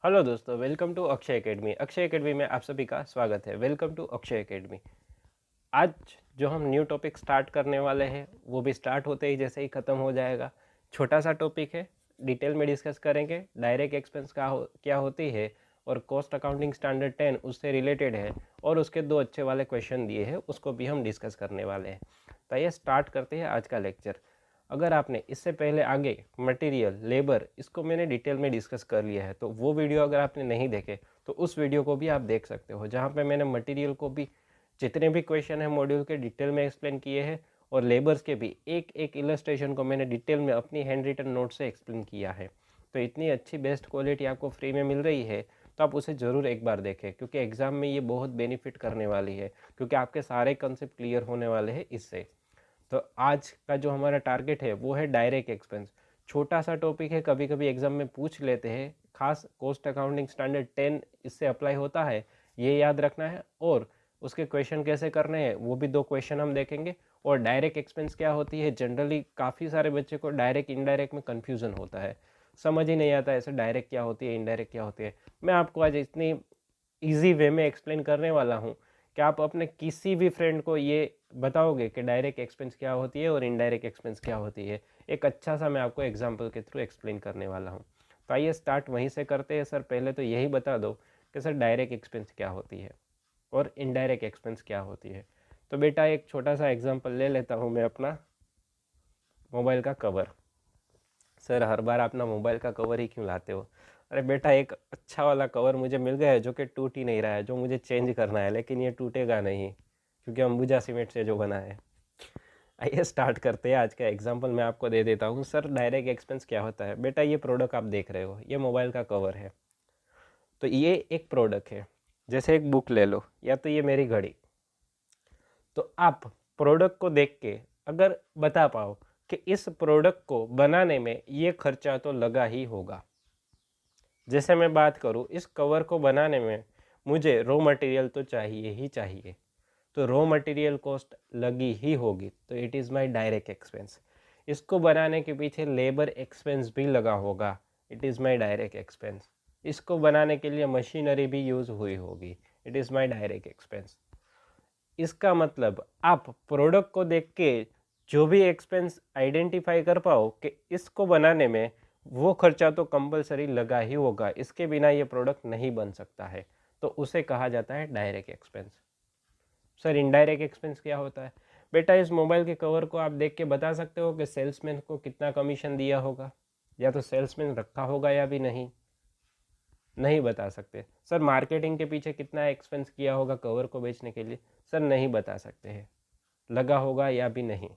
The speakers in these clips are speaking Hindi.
हेलो दोस्तों, welcome to Akshay academy. Akshay academy में आप सभी का स्वागत है। Welcome to Akshay academy. आज जो हम न्यू टॉपिक स्टार्ट करने वाले हैं वो भी स्टार्ट होते ही जैसे ही ख़त्म हो जाएगा। छोटा सा टॉपिक है, डिटेल में डिस्कस करेंगे। डायरेक्ट एक्सपेंस क्या होती है और कॉस्ट अकाउंटिंग स्टैंडर्ड 10 उससे रिलेटेड है और उसके दो अच्छे वाले क्वेश्चन दिए हैं, उसको भी हम डिस्कस करने वाले हैं। तो ये स्टार्ट करते हैं आज का लेक्चर। अगर आपने इससे पहले आगे मटेरियल, लेबर, इसको मैंने डिटेल में डिस्कस कर लिया है, तो वो वीडियो अगर आपने नहीं देखे तो उस वीडियो को भी आप देख सकते हो, जहाँ पे मैंने मटेरियल को भी, जितने भी क्वेश्चन है मॉड्यूल के, डिटेल में एक्सप्लेन किए हैं और लेबर्स के भी एक एक इलस्ट्रेशन को मैंने डिटेल में अपनी हैंड रिटन नोट से एक्सप्लेन किया है। तो इतनी अच्छी बेस्ट क्वालिटी आपको फ्री में मिल रही है तो आप उसे ज़रूर एक बार देखें, क्योंकि एग्ज़ाम में ये बहुत बेनिफिट करने वाली है, क्योंकि आपके सारे कंसेप्ट क्लियर होने वाले हैं इससे। तो आज का जो हमारा टारगेट है वो है डायरेक्ट एक्सपेंस। छोटा सा टॉपिक है, कभी कभी एग्जाम में पूछ लेते हैं। खास कॉस्ट अकाउंटिंग स्टैंडर्ड 10 इससे अप्लाई होता है, ये याद रखना है। और उसके क्वेश्चन कैसे करने हैं वो भी दो क्वेश्चन हम देखेंगे। और डायरेक्ट एक्सपेंस क्या होती है, जनरली काफ़ी सारे बच्चे को डायरेक्ट इनडायरेक्ट में कन्फ्यूज़न होता है, समझ ही नहीं आता ऐसे डायरेक्ट क्या होती है, इनडायरेक्ट क्या होती है। मैं आपको आज इतनी इजी वे में एक्सप्लेन करने वाला हूँ कि आप अपने किसी भी फ्रेंड को ये बताओगे कि डायरेक्ट एक्सपेंस क्या होती है और इनडायरेक्ट एक्सपेंस क्या होती है। एक अच्छा सा मैं आपको एग्जांपल के थ्रू एक्सप्लेन करने वाला हूँ। तो आइए स्टार्ट वहीं से करते हैं। सर पहले तो यही बता दो कि सर डायरेक्ट एक्सपेंस क्या होती है और इनडायरेक्ट एक्सपेंस क्या होती है। तो बेटा एक छोटा सा एग्जाम्पल ले लेता हूँ मैं, अपना मोबाइल का कवर। सर हर बार अपना मोबाइल का कवर ही क्यों लाते हो? अरे बेटा, एक अच्छा वाला कवर मुझे मिल गया है जो कि टूट ही नहीं रहा है, जो मुझे चेंज करना है, लेकिन ये टूटेगा नहीं क्योंकि अंबुजा सीमेंट से जो बना है। आइए स्टार्ट करते हैं। आज का एग्जांपल मैं आपको दे देता हूँ। सर डायरेक्ट एक्सपेंस क्या होता है? बेटा ये प्रोडक्ट आप देख रहे हो, ये मोबाइल का कवर है। तो ये एक प्रोडक्ट है, जैसे एक बुक ले लो या तो ये मेरी घड़ी। तो आप प्रोडक्ट को देख के अगर बता पाओ कि इस प्रोडक्ट को बनाने में ये खर्चा तो लगा ही होगा। जैसे मैं बात करूँ, इस कवर को बनाने में मुझे रॉ मटेरियल तो चाहिए ही चाहिए, तो रॉ मटेरियल कॉस्ट लगी ही होगी, तो it is my direct expense. इसको बनाने के पीछे लेबर एक्सपेंस भी लगा होगा, it is my direct expense. इसको बनाने के लिए मशीनरी भी यूज़ हुई होगी, it is my direct expense. इसका मतलब आप प्रोडक्ट को देख के जो भी एक्सपेंस आइडेंटिफाई कर पाओ कि इसको बनाने में वो खर्चा तो कंपलसरी लगा ही होगा, इसके बिना ये प्रोडक्ट नहीं बन सकता है, तो उसे कहा जाता है direct expense. Sir indirect expense क्या होता है? बेटा इस मोबाइल के कवर को आप देख के बता सकते हो कि सेल्समैन को कितना कमीशन दिया होगा, या तो सेल्समैन रखा होगा या भी नहीं, नहीं बता सकते। सर मार्केटिंग के पीछे कितना एक्सपेंस किया होगा कवर को बेचने के लिए, सर नहीं बता सकते हैं। लगा होगा या भी नहीं,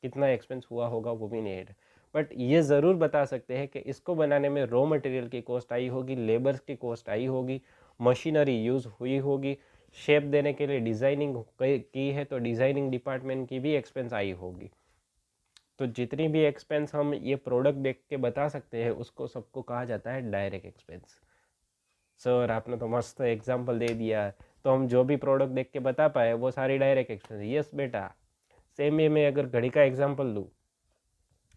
कितना एक्सपेंस हुआ होगा वो भी नहीं है। बट ये ज़रूर बता सकते हैं कि इसको बनाने में रॉ मटेरियल की कॉस्ट आई होगी, लेबर्स की कॉस्ट आई होगी, मशीनरी यूज़ हुई होगी, शेप देने के लिए डिज़ाइनिंग की है तो डिज़ाइनिंग डिपार्टमेंट की भी एक्सपेंस आई होगी। तो जितनी भी एक्सपेंस हम ये प्रोडक्ट देख के बता सकते हैं उसको सबको कहा जाता है डायरेक्ट एक्सपेंस। सर आपने तो मस्त एग्जाम्पल दे दिया, तो हम जो भी प्रोडक्ट देख के बता पाए वो सारी डायरेक्ट एक्सपेंस। यस बेटा, सेम ये मैं अगर घड़ी का एग्जांपल लूँ,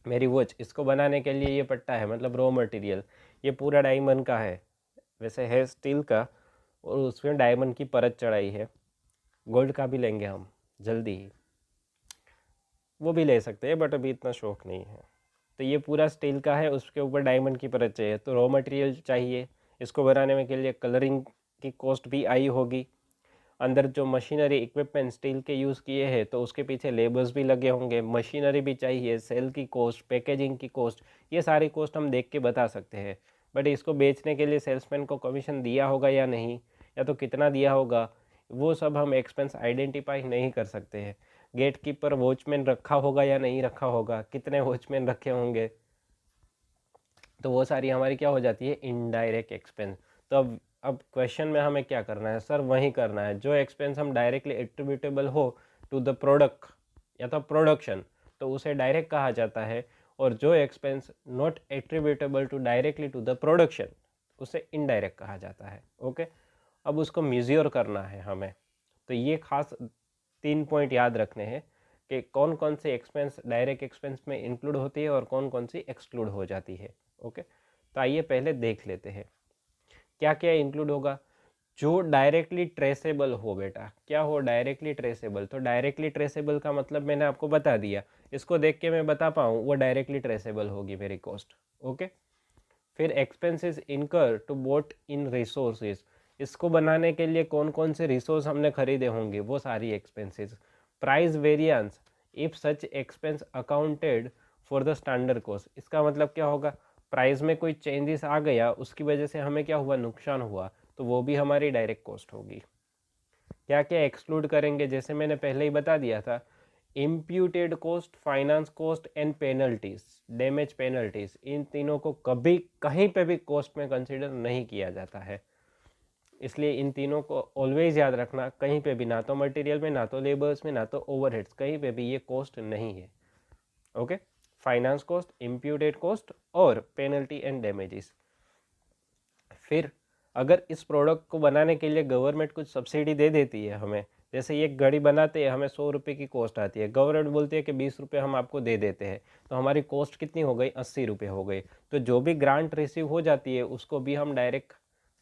मेरी वॉच, इसको बनाने के लिए ये पट्टा है, मतलब रॉ मटेरियल, ये पूरा डायमंड का है, वैसे है स्टील का, और उसमें डायमंड की परत चढ़ाई है। गोल्ड का भी लेंगे हम जल्दी ही, वो भी ले सकते हैं बट अभी इतना शौक नहीं है। तो ये पूरा स्टील का है, उसके ऊपर डायमंड की परत चाहिए, तो रॉ मटेरियल चाहिए। इसको बनाने में के लिए कलरिंग की कॉस्ट भी आई होगी। अंदर जो मशीनरी इक्विपमेंट स्टील के यूज़ किए हैं तो उसके पीछे लेबर्स भी लगे होंगे, मशीनरी भी चाहिए, सेल की कॉस्ट, पैकेजिंग की कॉस्ट, ये सारी कॉस्ट हम देख के बता सकते हैं। बट इसको बेचने के लिए सेल्समैन को कमीशन दिया होगा या नहीं, या तो कितना दिया होगा, वो सब हम एक्सपेंस आइडेंटिफाई नहीं कर सकते हैं। गेट कीपर वॉचमैन रखा होगा या नहीं रखा होगा, कितने वॉचमैन रखे होंगे, तो वो सारी हमारी क्या हो जाती है, इनडायरेक्ट एक्सपेंस। तो अब क्वेश्चन में हमें क्या करना है सर, वही करना है जो एक्सपेंस हम डायरेक्टली एट्रीब्यूटेबल हो टू द प्रोडक्ट या तो प्रोडक्शन, तो उसे डायरेक्ट कहा जाता है। और जो expense not attributable to directly to the production, उसे इनडायरेक्ट कहा जाता है। ओके, अब उसको मेजर करना है हमें। तो ये खास 3 पॉइंट याद रखने हैं कि कौन कौन सी एक्सपेंस डायरेक्ट एक्सपेंस में इंक्लूड होती है और कौन कौन सी एक्सक्लूड हो जाती है। ओके, तो आइए पहले देख लेते हैं क्या क्या इंक्लूड होगा? जो डायरेक्टली ट्रेसेबल हो बेटा, क्या हो? Directly traceable. तो डायरेक्टली ट्रेसेबल का मतलब मैंने आपको बता दिया, इसको देख के मैं बता पाऊँ वो डायरेक्टली ट्रेसेबल होगी मेरी कॉस्ट। ओके, फिर एक्सपेंसेस इनकर टू बोट इन रिसोर्सेज, इसको बनाने के लिए कौन कौन से रिसोर्स हमने खरीदे होंगे वो सारी expenses. Price variance if such expense accounted for the standard cost, इसका मतलब क्या होगा? प्राइस में कोई चेंजेस आ गया, उसकी वजह से हमें क्या हुआ? नुकसान हुआ, तो वो भी हमारी डायरेक्ट कॉस्ट होगी। क्या क्या एक्सक्लूड करेंगे? जैसे मैंने पहले ही बता दिया था, imputed cost, finance cost and penalties, damage penalties, इन तीनों को कभी कहीं पे भी कॉस्ट में कंसिडर नहीं किया जाता है। इसलिए इन तीनों को ऑलवेज याद रखना, कहीं पे भी, ना तो मटेरियल में, ना तो लेबर्स में, ना तो ओवरहेड्स, कहीं पे भी ये कॉस्ट नहीं है। Okay, finance cost, imputed cost और पेनल्टी एंड डैमेजेस। फिर अगर इस प्रोडक्ट को बनाने के लिए गवर्नमेंट कुछ सब्सिडी दे देती है हमें, जैसे ये घड़ी बनाते हैं, हमें 100 रुपये की कॉस्ट आती है, गवर्नमेंट बोलती है कि 20 रुपये हम आपको दे देते हैं, तो हमारी कॉस्ट कितनी हो गई? 80 रुपये हो गई। तो जो भी ग्रांट रिसीव हो जाती है उसको भी हम डायरेक्ट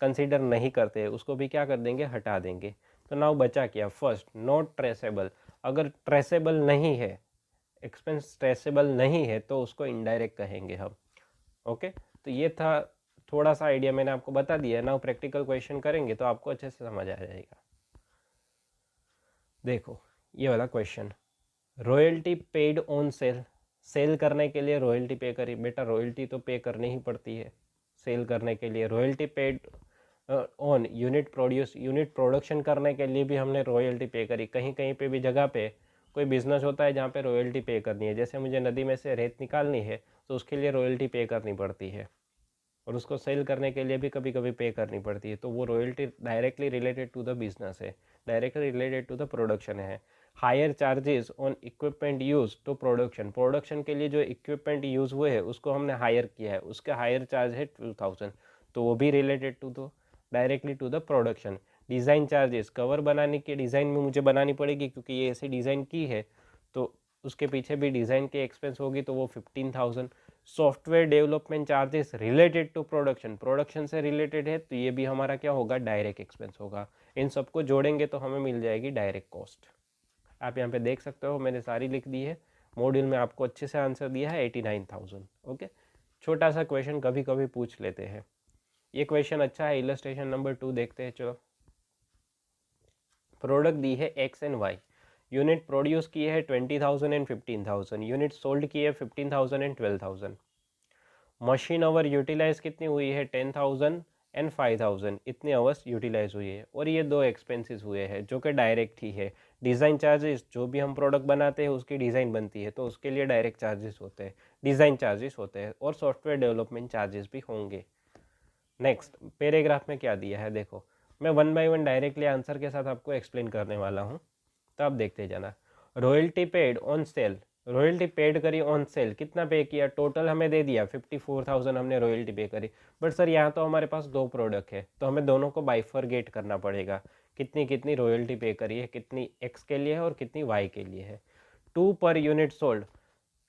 कंसिडर नहीं करते, उसको भी क्या कर देंगे? हटा देंगे। तो नाउ बचा क्या? First, not traceable. अगर ट्रेसेबल नहीं है, एक्सपेंस ट्रेसेबल नहीं है, तो उसको इनडायरेक्ट कहेंगे हम। ओके, तो ये था थोड़ा सा आइडिया, मैंने आपको बता दिया। नाउ प्रैक्टिकल क्वेश्चन करेंगे तो आपको अच्छे से समझ आ जाएगा। देखो ये वाला question, royalty paid on sale, sale करने के लिए रॉयल्टी पे करी। बेटा रॉयल्टी तो पे करनी ही पड़ती है सेल करने के लिए। Royalty paid on unit produce, unit production करने के लिए भी हमने रॉयल्टी पे करी। कहीं कहीं पे भी जगह पे कोई बिजनेस होता है जहाँ पे रॉयल्टी पे करनी है, जैसे मुझे नदी में से रेत निकालनी है तो उसके लिए रॉयल्टी पे करनी पड़ती है, और उसको सेल करने के लिए भी कभी कभी पे करनी पड़ती है। तो वो royalty directly related to the business है, directly related to the production है। Higher charges on equipment use to production, production के लिए जो इक्विपमेंट यूज हुए हैं उसको हमने हायर किया है, उसका हायर चार्ज है 2000, तो वो भी related to the directly to the production. Design charges, cover बनाने की डिज़ाइन में मुझे बनानी पड़ेगी क्योंकि ये ऐसी डिज़ाइन की है, तो उसके पीछे भी डिज़ाइन के एक्सपेंस होगी, तो वो 15,000। Software development charges related to production, production से रिलेटेड है, तो ये भी हमारा क्या होगा? डायरेक्ट एक्सपेंस होगा। इन सबको जोड़ेंगे तो हमें मिल जाएगी डायरेक्ट कॉस्ट। आप यहाँ पे देख सकते हो मैंने सारी लिख दी है, मॉड्यूल में आपको अच्छे से आंसर दिया है 89,000। ओके, छोटा सा क्वेश्चन कभी कभी पूछ लेते हैं, ये क्वेश्चन अच्छा है। इलस्ट्रेशन नंबर 2 देखते हैं, चलो। प्रोडक्ट दी है X and Y, unit produce किए है 20,000 एंड 15,000, यूनिट सोल्ड किए 15,000 एंड 12,000। मशीन आवर यूटिलाइज कितनी हुई है? 10,000 एंड 5,000, इतने आवर्स यूटिलाइज हुई है। और ये दो एक्सपेंसेस हुए हैं जो कि डायरेक्ट ही है। डिज़ाइन चार्जेस, जो भी हम प्रोडक्ट बनाते हैं उसकी डिज़ाइन बनती है तो उसके लिए डायरेक्ट चार्जेस होते हैं, डिज़ाइन चार्जेस होते हैं, और सॉफ्टवेयर डेवलपमेंट चार्जेस भी होंगे। नेक्स्ट पैराग्राफ में क्या दिया है देखो, मैं one by one directly answer के साथ आपको एक्सप्लेन करने वाला हूँ, तो आप देखते जाना। Royalty paid on cell, royalty paid करी ऑन सेल, कितना पे किया? टोटल हमें दे दिया 54,000 हमने रॉयल्टी पे करी। बट सर यहाँ तो हमारे पास दो प्रोडक्ट है, तो हमें दोनों को बाइफरगेट करना पड़ेगा, कितनी कितनी रॉयल्टी पे करी है, कितनी एक्स के लिए है और कितनी वाई के लिए है। 2 पर यूनिट सोल्ड,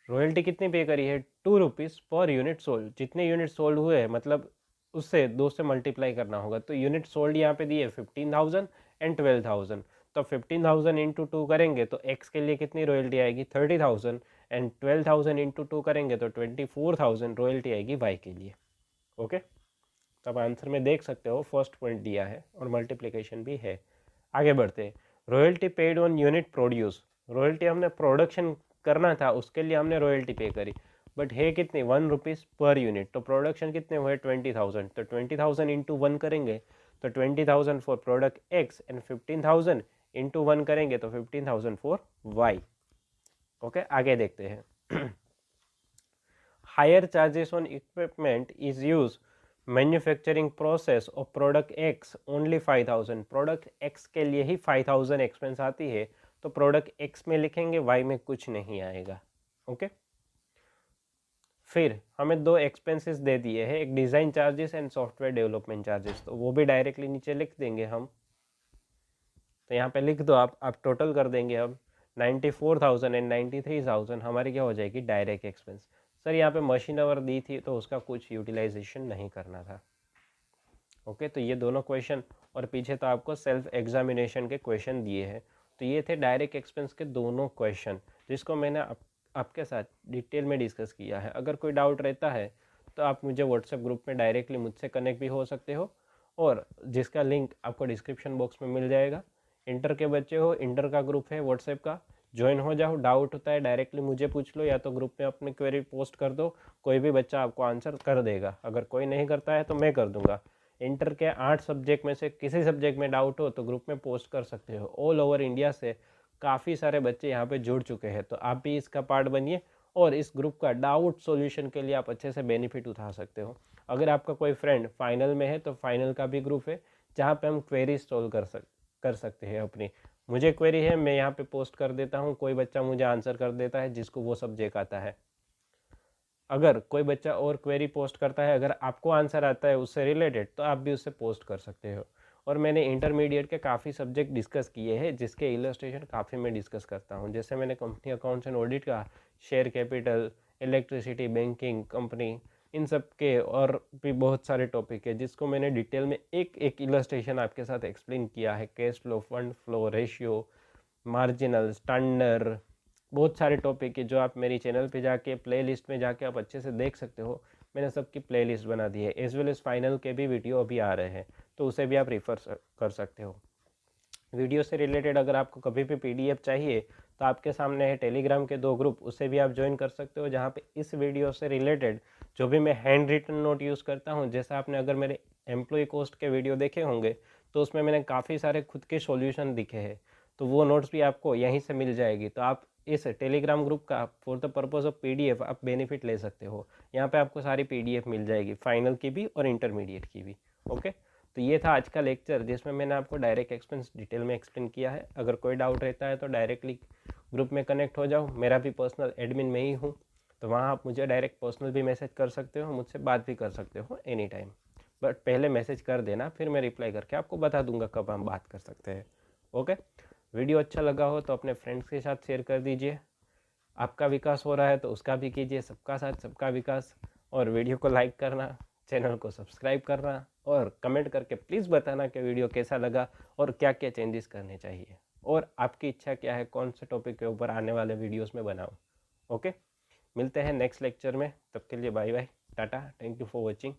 रॉयल्टी कितनी पे करी है? 2 रुपीज़ पर यूनिट सोल्ड, जितने यूनिट सोल्ड हुए हैं मतलब उससे 2 से मल्टीप्लाई करना होगा। तो यूनिट सोल्ड यहाँ पे दिए 15,000 एंड 12,000, तो 15,000 इंटू 2 करेंगे तो एक्स के लिए कितनी रॉयल्टी आएगी? 30,000, एंड 12,000 इंटू 2 करेंगे तो 24,000 रॉयल्टी आएगी वाई के लिए। ओके, तब आंसर में देख सकते हो फर्स्ट पॉइंट दिया है और मल्टीप्लिकेशन भी है। आगे बढ़ते हैं। Royalty paid on unit produce, royalty हमने प्रोडक्शन करना था उसके लिए हमने रॉयल्टी पे करी, बट है कितनी? 1 रुपीज़ पर यूनिट, तो प्रोडक्शन कितने हुए? 20,000, तो 20,000 इंटू 1 करेंगे तो 20,000 for product x, and 15,000 into 1 करेंगे तो 15,000 फॉर वाई। ओके, आगे देखते हैं। Higher charges on equipment is use manufacturing process of product x only 5,000, product x के लिए ही 5,000 एक्सपेंस आती है, तो प्रोडक्ट एक्स में लिखेंगे, वाई में कुछ नहीं आएगा। ओके, फिर हमें दो एक्सपेंसेस दे दिए हैं, एक design charges and software development charges, तो वो भी डायरेक्टली नीचे लिख देंगे हम। तो यहाँ पे लिख दो आप टोटल कर देंगे अब 94,000 एंड 93,000 हमारी क्या हो जाएगी? Direct expense. सर यहाँ पे मशीन आवर दी थी तो उसका कुछ यूटिलाइजेशन नहीं करना था। ओके, तो ये दोनों क्वेश्चन और पीछे तो आपको सेल्फ एग्जामिनेशन के क्वेश्चन दिए हैं। तो ये थे डायरेक्ट एक्सपेंस के दोनों क्वेश्चन जिसको मैंने आपके साथ डिटेल में डिस्कस किया है। अगर कोई डाउट रहता है तो आप मुझे व्हाट्सएप ग्रुप में डायरेक्टली मुझसे कनेक्ट भी हो सकते हो, और जिसका लिंक आपको डिस्क्रिप्शन बॉक्स में मिल जाएगा। इंटर के बच्चे हो, इंटर का ग्रुप है व्हाट्सएप का, ज्वाइन हो जाओ। डाउट होता है डायरेक्टली मुझे पूछ लो, या तो ग्रुप में अपनी क्वेरी पोस्ट कर दो, कोई भी बच्चा आपको आंसर कर देगा। अगर कोई नहीं करता है तो मैं कर दूंगा। इंटर के 8 सब्जेक्ट में से किसी सब्जेक्ट में डाउट हो तो ग्रुप में पोस्ट कर सकते हो। ऑल ओवर इंडिया से काफ़ी सारे बच्चे यहाँ पे जुड़ चुके हैं, तो आप भी इसका पार्ट बनिए और इस ग्रुप का डाउट सॉल्यूशन के लिए आप अच्छे से बेनिफिट उठा सकते हो। अगर आपका कोई फ्रेंड फाइनल में है तो फाइनल का भी ग्रुप है जहाँ पे हम क्वेरीज सोल्व कर सकते हैं अपनी। मुझे क्वेरी है, मैं यहाँ पे पोस्ट कर देता हूँ, कोई बच्चा मुझे आंसर कर देता है जिसको वो सब्जेक्ट आता है। अगर कोई बच्चा और क्वेरी पोस्ट करता है, अगर आपको आंसर आता है उससे रिलेटेड, तो आप भी उससे पोस्ट कर सकते हो। और मैंने इंटरमीडिएट के काफ़ी सब्जेक्ट डिस्कस किए हैं जिसके इलस्ट्रेशन काफ़ी मैं डिस्कस करता हूँ। जैसे मैंने कंपनी अकाउंट्स एंड ऑडिट का, share capital, electricity, banking, company, इन सब के और भी बहुत सारे टॉपिक है जिसको मैंने डिटेल में एक एक इलस्ट्रेशन आपके साथ एक्सप्लेन किया है। Cash flow, fund flow, ratio, marginal, standard, बहुत सारे टॉपिक है जो आप मेरी चैनल पे जाके प्लेलिस्ट में जाके आप अच्छे से देख सकते हो। मैंने सबकी प्लेलिस्ट बना दी है, एज वेल एज फाइनल के भी वीडियो अभी आ रहे हैं, तो उसे भी आप रेफर कर सकते हो। वीडियो से रिलेटेड अगर आपको कभी भी पीडीएफ चाहिए तो आपके सामने है टेलीग्राम के 2 ग्रुप, उसे भी आप ज्वाइन कर सकते हो, जहाँ पे इस वीडियो से रिलेटेड जो भी मैं हैंड रिटन नोट यूज़ करता हूँ, जैसा आपने अगर मेरे एम्प्लॉय कोस्ट के वीडियो देखे होंगे तो उसमें मैंने काफ़ी सारे खुद के सॉल्यूशन दिखे हैं, तो वो नोट्स भी आपको यहीं से मिल जाएगी। तो आप इस टेलीग्राम ग्रुप का for the purpose of PDF आप बेनिफिट ले सकते हो। यहाँ पे आपको सारी पीडीएफ मिल जाएगी, फाइनल की भी और इंटरमीडिएट की भी। ओके, तो ये था आज का लेक्चर जिसमें मैंने आपको डायरेक्ट एक्सपेंस डिटेल में एक्सप्लेन किया है। अगर कोई डाउट रहता है तो डायरेक्टली ग्रुप में कनेक्ट हो जाओ। मेरा भी पर्सनल एडमिन में ही हूँ, तो वहाँ आप मुझे डायरेक्ट पर्सनल भी मैसेज कर सकते हो, मुझसे बात भी कर सकते हो एनी टाइम। बट पहले मैसेज कर देना, फिर मैं रिप्लाई करके आपको बता दूंगा कब हम बात कर सकते हैं। ओके, वीडियो अच्छा लगा हो तो अपने फ्रेंड्स के साथ शेयर कर दीजिए। आपका विकास हो रहा है तो उसका भी कीजिए, सबका साथ सबका विकास। और वीडियो को लाइक करना, चैनल को सब्सक्राइब करना और कमेंट करके प्लीज़ बताना कि वीडियो कैसा लगा और क्या क्या चेंजेस करने चाहिए, और आपकी इच्छा क्या है कौन से टॉपिक के ऊपर आने वाले वीडियोस में बनाऊं। ओके, मिलते हैं नेक्स्ट लेक्चर में, तब के लिए bye bye, tata, thank you for watching.